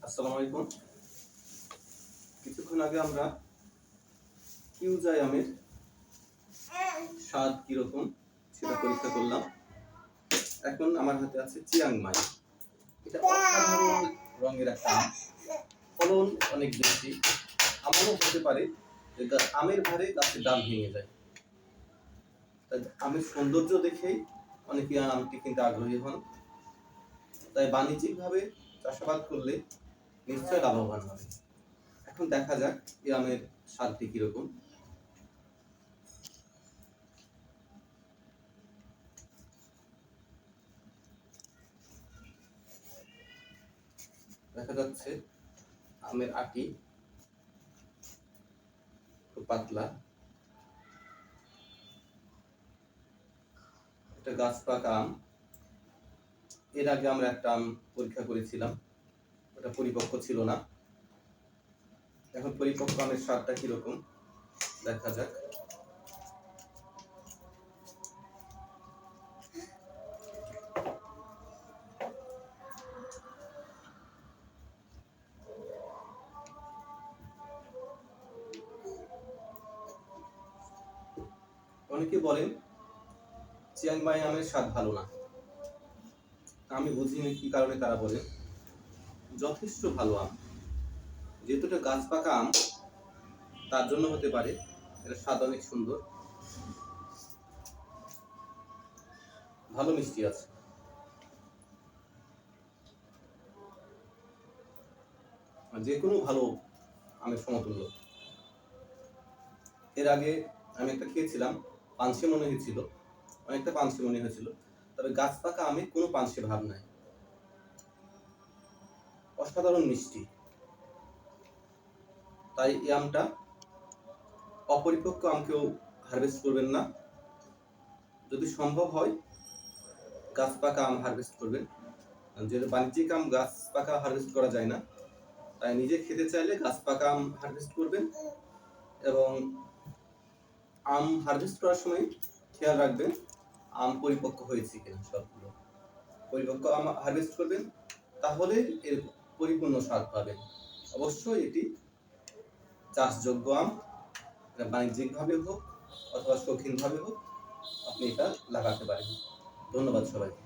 আসসালামু আলাইকুম। কিছুক্ষণ আগে আমরা কিউজাই আমের স্বাদ কিরকম সেটা পরীক্ষা করলাম। এখন আমার হাতে আছে চিয়াংমাই। এটা অসাধারণ রঙের একটা আম, ফলন অনেক বেশি। এমনও হতে পারে যে আমের ভারে গাছের ডাল ভেঙে যায়। তাই আমের সৌন্দর্য দেখেই অনেকে আমটি কিনতে আগ্রহী হন। তাই বাণিজ্যিকভাবে চাষাবাদ করলে নিশ্চয় লাভবান হবে। এখন দেখা যাক এই আমের স্বাদটি কিরকম। দেখা যাচ্ছে আমের আটি খুব পাতলা। এটা গাছ পাকা আম। এর আগে আমরা একটা আম পরীক্ষা করেছিলাম, ওটা পরিপক্ক ছিল না। এখন পরিপক্ক আমের স্বাদটা কিরকম দেখা যাক। অনেকে বলেন চিয়াংমাই আমের স্বাদ ভালো না। আমি বুঝিনি কি কারণে তারা বলেন। যথেষ্ট ভালো আম, যেহেতু এটা গাছ পাকা আম তার জন্য হতে পারে। এটা স্বাদ অনেক সুন্দর, ভালো মিষ্টি আছে। যে কোনো ভালো আমের সমতুল্য। এর আগে আমি একটা খেয়েছিলাম, পানসে মনে হয়েছিল, অনেকটা পানসে মনে হয়েছিল। তবে গাছ পাকা আমে কোনো পানসে ভাব নাই, অসাধারণ মিষ্টি। তাই এই আমটা অপরিপক্ক আমকেও হারভেস্ট করবেন না। যদি সম্ভব হয় গাছ পাকা আম হারভেস্ট করবেন। যেহেতু বাণিজ্যিক আম গাছ পাকা হারভেস্ট করা যায় না, তাই নিজে খেতে চাইলে গাছ পাকা আম হারভেস্ট করবেন। এবং আম হারভেস্ট করার সময় খেয়াল রাখবেন আম পরিপক্ক হয়েছে কিনা। সবগুলো পরিপক্ক আম হারভেস্ট করবেন, তাহলে এর পরিপূর্ণ স্বাদ পাবেন। অবশ্যই এটি চাষযোগ্য আম। এটা বাণিজ্যিকভাবে হোক অথবা শৌখিনভাবে হোক, আপনি এটা লাগাতে পারেন। ধন্যবাদ সবাইকে।